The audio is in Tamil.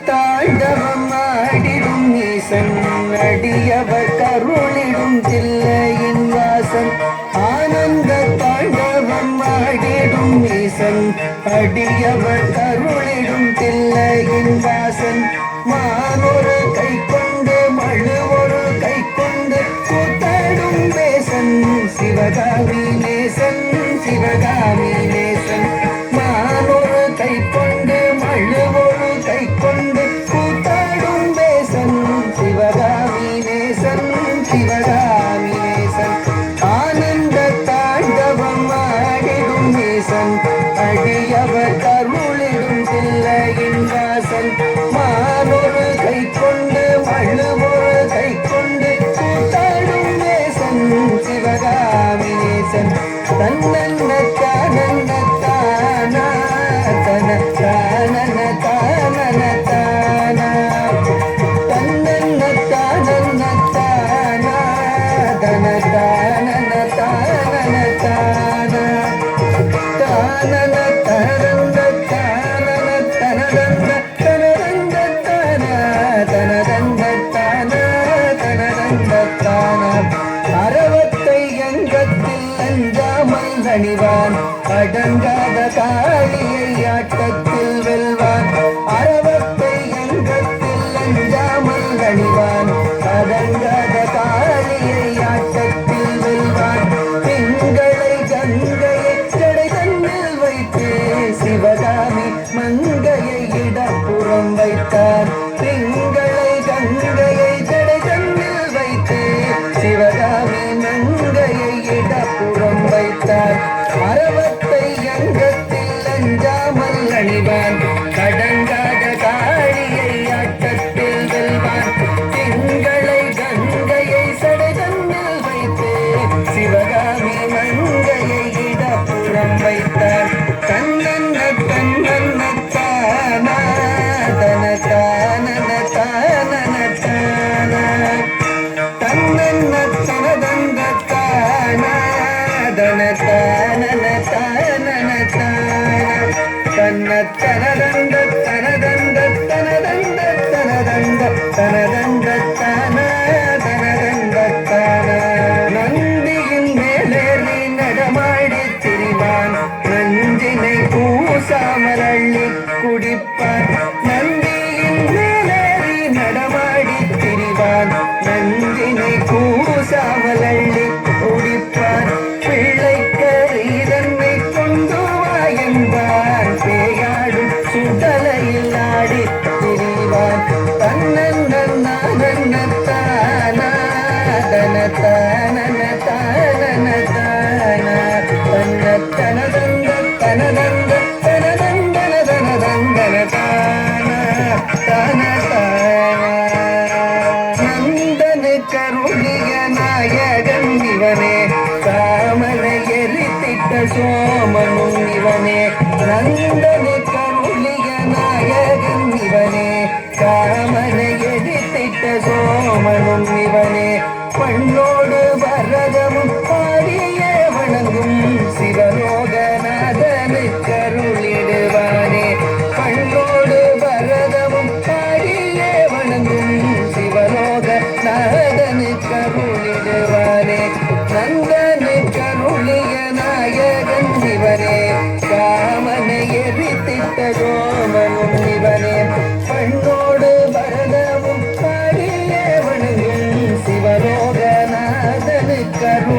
தாண்டவம் ஆடிடும் ஈசன் அடியவர் கருளிடும் தில்லையின் வாசன் ஆனந்த தாண்டவம் ஆடிடும் ஈசன் அடியவர் கருளிடும் தில்லையின் வாசன் மானொரு கை கொண்டு மழுவொரு கை கொண்டு கூத்தாடும் பேசன் சிவகாமி நேசன் சிவகாமி நேசன் மானொரு கை கொண்டு மழுவொரு கை கொண்டு கூத்தாடும் பேசன் சிவகாமி நேசன் சிவகாமி நேசன் ஆனந்த தாண்டவம் ஆடிடும் நேசன் அடியவர் கருளிடும் தில்லையின் வாசன் மானொரு கை கொண்டு மழுவொரு கை கொண்டு கூத்தாடும் நேசன் சிவகாமி நேசன் தன்னன்ன தானன்ன தானா தன தானன தானன தானா தன்னன்ன தானன்ன தானா தன தானன தானன தானா தானன தனதந்த தானன தனதந்த தனதந்த தானா தனதந்த தானா தனதந்த தானா அறவத்தை எங்கத்தில் அஞ்சாமல் அணிவான் அடங்காத காளியை ஆட்டத்தில் வெல்வான் அறவத்தை எங்கத்தில் அஞ்சாமல் அணிவான் அடங்காத காளியை ஆட்டத்தில் வெல்வான் திங்களை கங்கையை ஜடை தன்னில் வைத்து சிவகாமி மங்கையை இடப்புறம் வைத்தார் திங்களை கங்கையை ஜடை தன்னில் வைத்து சிவகாமி மங்கையை இடப்புறம் வைத்தார் அறவத்தை அங்கத்தில் அஞ்சாமல் அணிவான் கடங்காத காளியை ஆட்டத்தில் வெல்வான் திங்களை கங்கையை சடை தன்னில் வைத்து சிவகாமி மங்கையை இடப்புறம் வைத்தார் தன்னன்ன தன்னன்ன தானா தன தானன தானன தானா தன்னன்ன தனதந்த தானா தன தானன தானன தானா தன்ன தனதந்த தனதந்த தனதந்த தனதந்த தனதந்த தானா தனதந்த தானா நந்தியின் மேலேறி நடமாடி திரிவான் நஞ்சினை பூசாமல் அள்ளி குடிப்பான் நந்தியின் மேலேறி நடமாடி திரிவான் நஞ்சினை பூசாமல் அள்ளி குடிப்பான் பிள்ளைக்கரீதன்னை கொண்டு வாயம்பான் பேயாடும் சுடலையில் ஆடி திரிவான் தன்னன்ன நானன்ன தானா தன தானன தானன தானா தன்ன தனதந்த தனதந்த தனதந்தன தனதந்தன தானா தன தானா நந்தனு கருளிய நாயகன் இவனே காமனை எரித்திட்ட சோமனும் இவனே நந்தனு கருளிய நாயகன் இவனே காமனை எரித்திட்ட சோமனும் இவனே பண்ணோடு பரதமும் பாடியே வணங்கும் சிவலோகநாதனு கருளிடுவானே பண்ணோடு பரதமும் பாடியே வணங்கும் சிவலோகநாதனு கருளிடுவானே நந்தனு கருளிய நாயகன் இவனே காமனை எரித்திட்ட சோமனும் இவனே பண்ணோடு பரதமும் பாடியே வணங்கும் சிவலோகநாதனு கருளிடுவானே